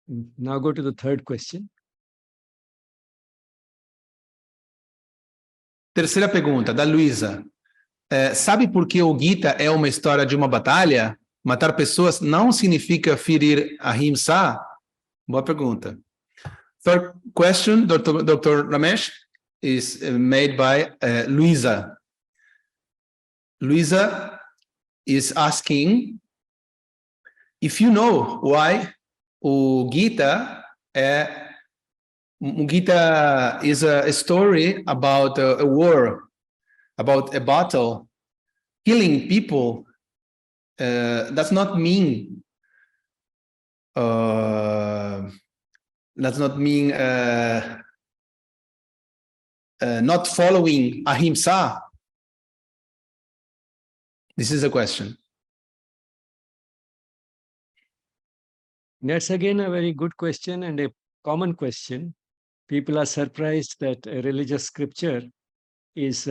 Now go to the third question. Terceira pergunta, da Luísa. Sabe por que o Gita é uma história de uma batalha? Matar pessoas não significa ferir ahimsa? Boa pergunta. Third question, Dr. Ramesh, is made by Luisa. Luisa is asking if you know why o Gita is a story about a war, about a battle. Killing people does not mean not following ahimsa. This is a question. That's again a very good question and a common question. People are surprised that a religious scripture is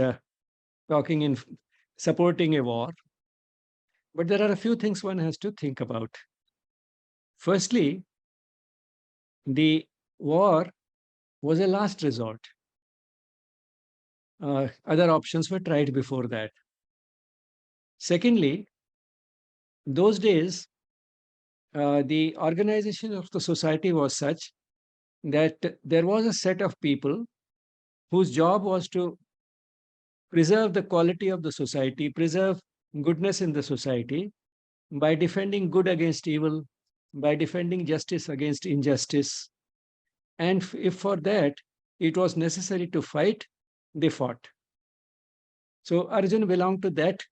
supporting a war. But there are a few things one has to think about. Firstly, the war was a last resort. Other options were tried before that. Secondly, those days, the organization of the society was such that there was a set of people whose job was to preserve the quality of the society, preserve goodness in the society by defending good against evil, by defending justice against injustice. And if for that it was necessary to fight, they fought. So Arjun belonged to that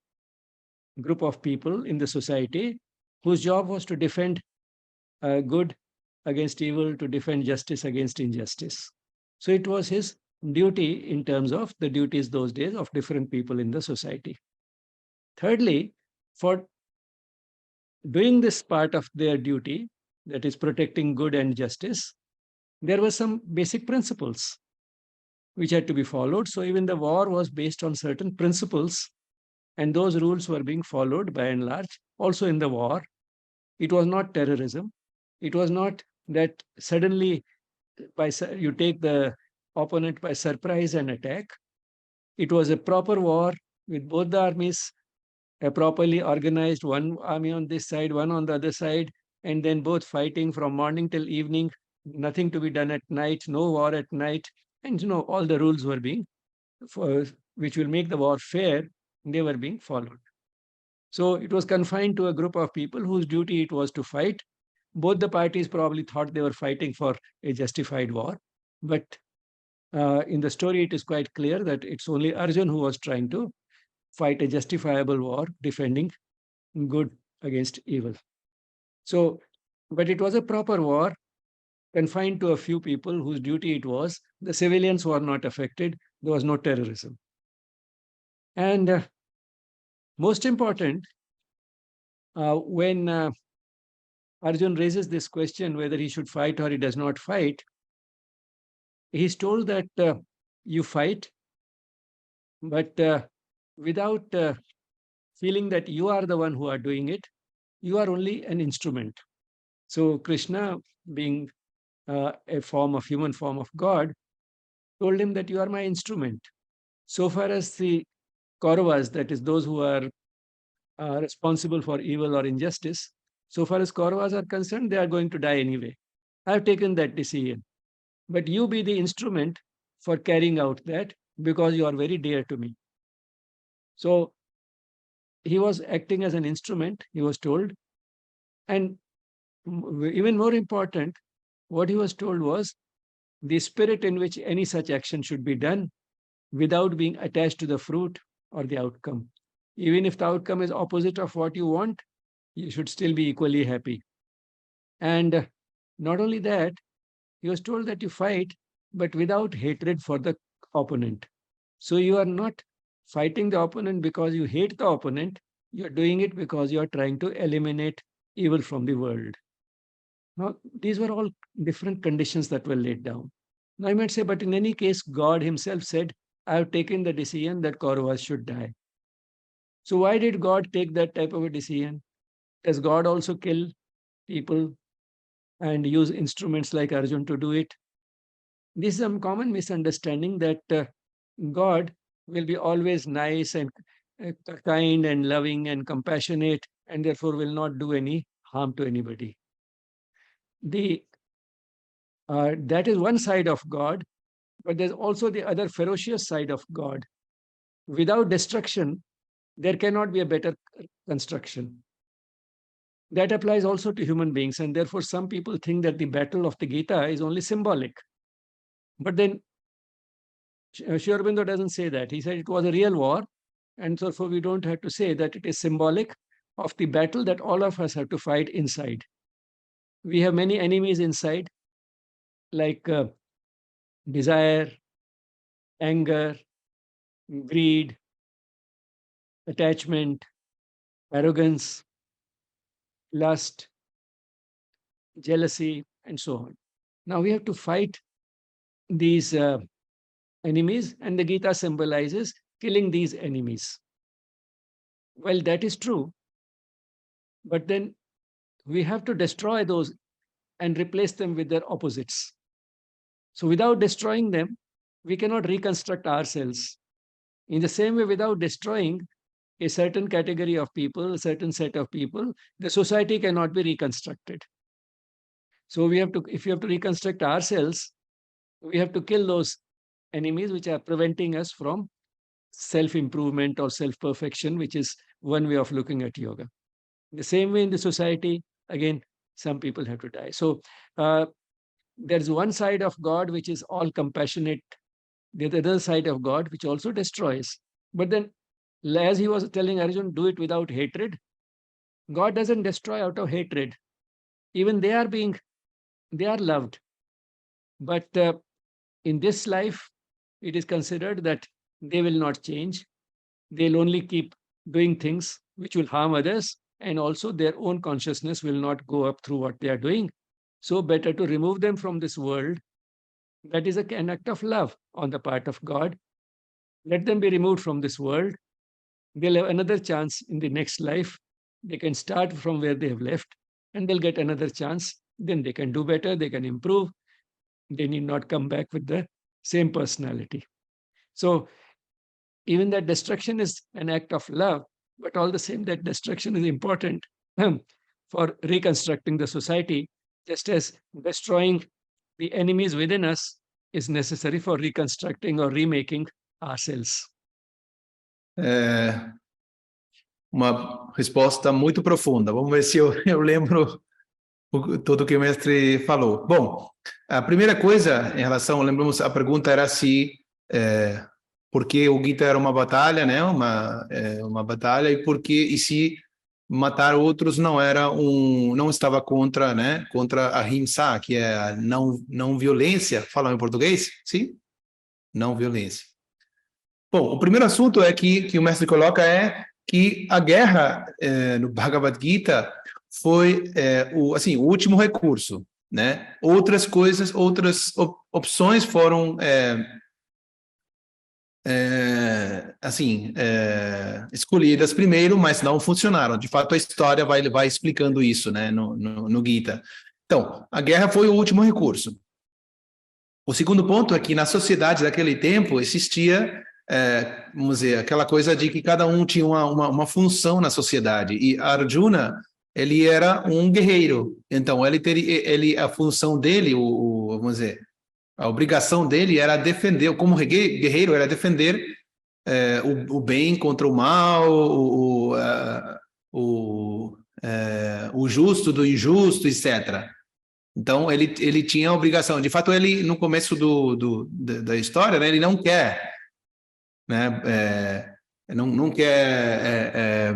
group of people in the society whose job was to defend good against evil, to defend justice against injustice. So it was his duty in terms of the duties those days of different people in the society. Thirdly, for doing this part of their duty, that is protecting good and justice, there were some basic principles which had to be followed. So even the war was based on certain principles, and those rules were being followed by and large. Also in the war, it was not terrorism. It was not that suddenly you take the opponent by surprise and attack. It was a proper war with both the armies properly organized, one army on this side, one on the other side, and then both fighting from morning till evening, nothing to be done at night, no war at night. And all the rules were being, which will make the war fair, they were being followed. So it was confined to a group of people whose duty it was to fight. Both the parties probably thought they were fighting for a justified war. But in the story, it is quite clear that it's only Arjun who was trying to fight a justifiable war, defending good against evil. So, but it was a proper war, confined to a few people whose duty it was. The civilians were not affected. There was no terrorism. And most important, when Arjun raises this question whether he should fight or he does not fight, he's told that you fight, but without feeling that you are the one who are doing it, you are only an instrument. So Krishna, being a human form of God, told him that you are my instrument. So far as the Kauravas, that is those who are responsible for evil or injustice, so far as Kauravas are concerned, they are going to die anyway. I have taken that decision. But you be the instrument for carrying out that, because you are very dear to me. So he was acting as an instrument, he was told. And even more important, what he was told was the spirit in which any such action should be done without being attached to the fruit or the outcome. Even if the outcome is opposite of what you want, you should still be equally happy. And not only that, he was told that you fight, but without hatred for the opponent. So you are not fighting the opponent because you hate the opponent. You are doing it because you are trying to eliminate evil from the world. Now, these were all different conditions that were laid down. Now, I might say, but in any case, God himself said, I have taken the decision that Kauravas should die. So why did God take that type of a decision? Does God also kill people? and use instruments like Arjun to do it. This is a common misunderstanding that God will be always nice and kind and loving and compassionate, and therefore will not do any harm to anybody. That is one side of God, but there's also the other ferocious side of God. Without destruction, there cannot be a better construction. That applies also to human beings, and therefore some people think that the battle of the Gita is only symbolic. But then Sri Aurobindo doesn't say that. He said it was a real war, and therefore we don't have to say that it is symbolic of the battle that all of us have to fight inside. We have many enemies inside, like desire, anger, greed, attachment, arrogance, lust, jealousy, and so on. Now we have to fight these enemies, and the Gita symbolizes killing these enemies. Well, that is true, but then we have to destroy those and replace them with their opposites. So without destroying them, we cannot reconstruct ourselves. In the same way, without destroying a certain category of people, a certain set of people, the society cannot be reconstructed. So we have to, if we have to reconstruct ourselves, we have to kill those enemies which are preventing us from self-improvement or self-perfection, which is one way of looking at yoga. The same way in the society, again, some people have to die. So there's one side of God which is all compassionate. There's the other side of God which also destroys. But then, as he was telling Arjun, do it without hatred. God doesn't destroy out of hatred. Even they are loved. But in this life, it is considered that they will not change. They'll only keep doing things which will harm others, and also their own consciousness will not go up through what they are doing. So better to remove them from this world. That is an act of love on the part of God. Let them be removed from this world. They'll have another chance in the next life. They can start from where they have left, and they'll get another chance. Then they can do better, they can improve. They need not come back with the same personality. So even that destruction is an act of love, but all the same, that destruction is important for reconstructing the society, just as destroying the enemies within us is necessary for reconstructing or remaking ourselves. Uma resposta muito profunda. Vamos ver se eu lembro tudo o que o mestre falou. Bom, a primeira coisa em relação, lembramos, a pergunta era se porque o Gita era uma batalha, né? Uma batalha, e se matar outros não estava contra, né? Contra a ahimsa, que é a não violência. Falam em português? Sim? Não violência. Bom, o primeiro assunto que o mestre coloca é que a guerra no Bhagavad Gita foi o último recurso, né? Outras opções foram escolhidas primeiro, mas não funcionaram. De fato, a história vai explicando isso, né, no Gita. Então, a guerra foi o último recurso. O segundo ponto é que na sociedade daquele tempo existia, vamos dizer, aquela coisa de que cada um tinha uma função na sociedade. E Arjuna, ele era um guerreiro. Então, a função dele, vamos dizer, a obrigação dele era defender, como guerreiro, era defender o bem contra o mal, o justo do injusto, etc. Então, ele tinha a obrigação. De fato, ele, no começo da história, né, ele não quer, né, não quer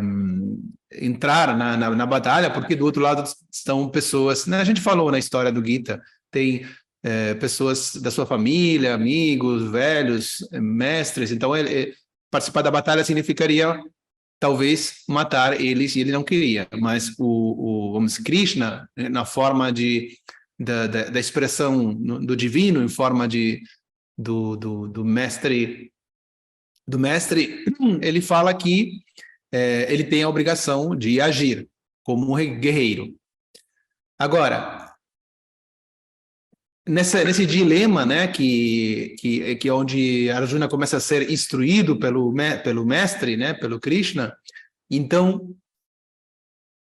entrar na batalha, porque do outro lado estão pessoas, né, a gente falou na história do Gita, tem pessoas da sua família, amigos, velhos, mestres. Então, participar da batalha significaria talvez matar eles, e ele não queria. Mas vamos dizer, Krishna, na forma da expressão do divino, em forma do mestre, ele fala que ele tem a obrigação de agir como um guerreiro. Agora, nesse dilema, né, que é onde Arjuna começa a ser instruído pelo mestre, né, pelo Krishna. Então,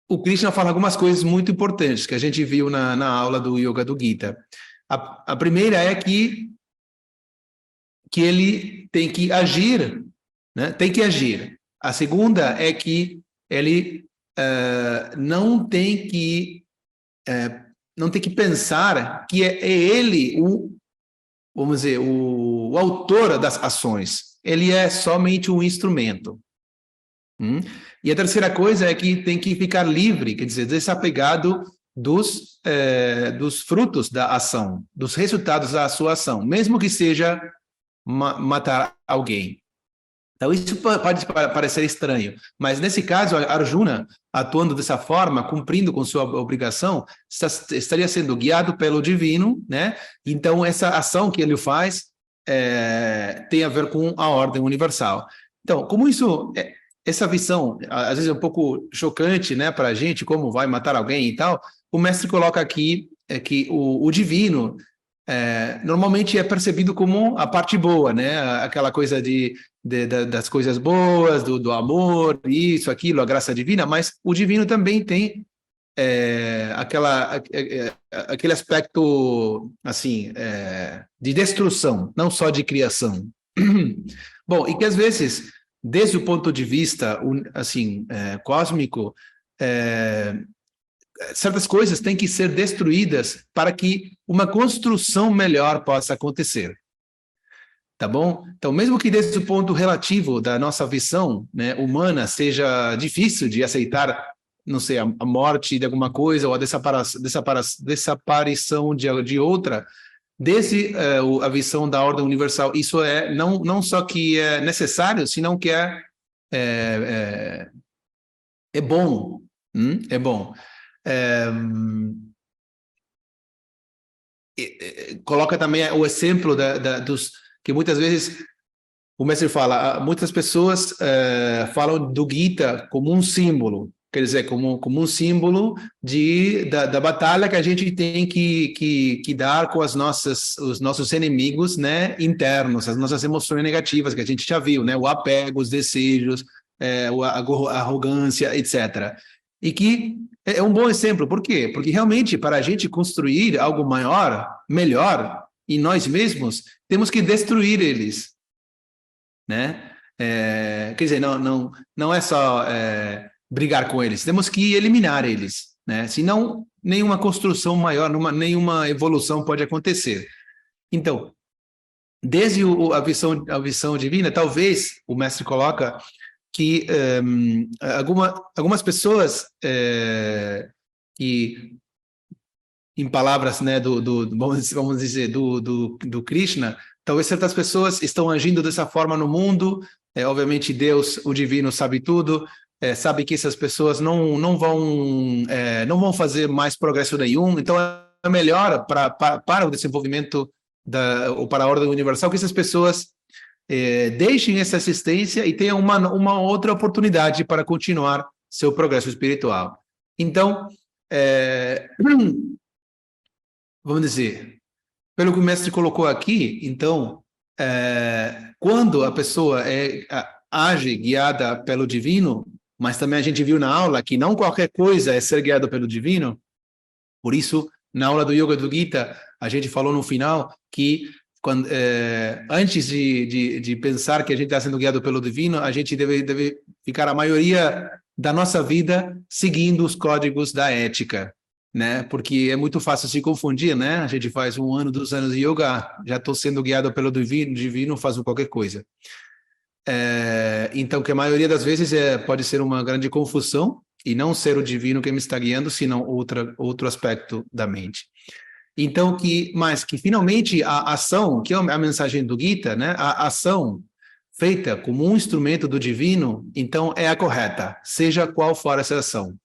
o Krishna fala algumas coisas muito importantes que a gente viu na aula do Yoga do Gita. A primeira é que ele tem que agir, né? Tem que agir. A segunda é que ele não tem que pensar que é ele vamos dizer, o autor das ações. Ele é somente um instrumento. E a terceira coisa é que tem que ficar livre, quer dizer, desapegado dos frutos da ação, dos resultados da sua ação, mesmo que seja matar alguém. Então, isso pode parecer estranho, mas nesse caso, Arjuna, atuando dessa forma, cumprindo com sua obrigação, estaria sendo guiado pelo divino, né? Então, essa ação que ele faz tem a ver com a ordem universal. Então, como isso, essa visão, às vezes é um pouco chocante, né, para a gente, como vai matar alguém e tal, o mestre coloca aqui que o divino normalmente é percebido como a parte boa, né? Aquela coisa das coisas boas, do amor, isso, aquilo, a graça divina, mas o divino também tem aquele aspecto, assim, de destruição, não só de criação. Bom, e que às vezes, desde o ponto de vista, assim, cósmico, certas coisas têm que ser destruídas para que uma construção melhor possa acontecer. Tá bom? Então, mesmo que desde o ponto relativo da nossa visão, né, humana seja difícil de aceitar, não sei, a morte de alguma coisa ou a desaparição de outra, desde a visão da ordem universal, isso não só que é necessário, senão que é bom. É bom. Coloca também o exemplo dos que muitas vezes o mestre fala, muitas pessoas falam do Gita como um símbolo, quer dizer, como um símbolo da batalha que a gente tem que dar com os nossos inimigos, né, internos, as nossas emoções negativas que a gente já viu, né, o apego, os desejos, a arrogância, etc. E que é um bom exemplo. Por quê? Porque realmente, para a gente construir algo maior, melhor, em nós mesmos, temos que destruir eles, né? Quer dizer, não é só brigar com eles, temos que eliminar eles, né? Senão, nenhuma construção maior, nenhuma evolução pode acontecer. Então, desde a visão divina, talvez o mestre coloca que algumas pessoas que, em palavras, né, vamos dizer, do Krishna, talvez certas pessoas estão agindo dessa forma no mundo. Obviamente, Deus, o divino, sabe tudo, sabe que essas pessoas não vão fazer mais progresso nenhum. Então, é melhor para o desenvolvimento ou para a ordem universal que essas pessoas deixem essa assistência e tenham uma outra oportunidade para continuar seu progresso espiritual. Então, vamos dizer, pelo que o mestre colocou aqui, então, quando a pessoa age guiada pelo divino, mas também a gente viu na aula que não qualquer coisa é ser guiado pelo divino, por isso, na aula do Yoga do Gita, a gente falou no final que antes de pensar que a gente está sendo guiado pelo divino, a gente deve ficar a maioria da nossa vida seguindo os códigos da ética, né? Porque é muito fácil se confundir, né? A gente faz 1 ano, 2 anos de yoga, já estou sendo guiado pelo divino, faço qualquer coisa. Então, que a maioria das vezes pode ser uma grande confusão e não ser o divino que me está guiando, senão outro aspecto da mente. Então, que finalmente a ação, que é a mensagem do Gita, né? A ação feita como um instrumento do divino, então é a correta, seja qual for essa ação.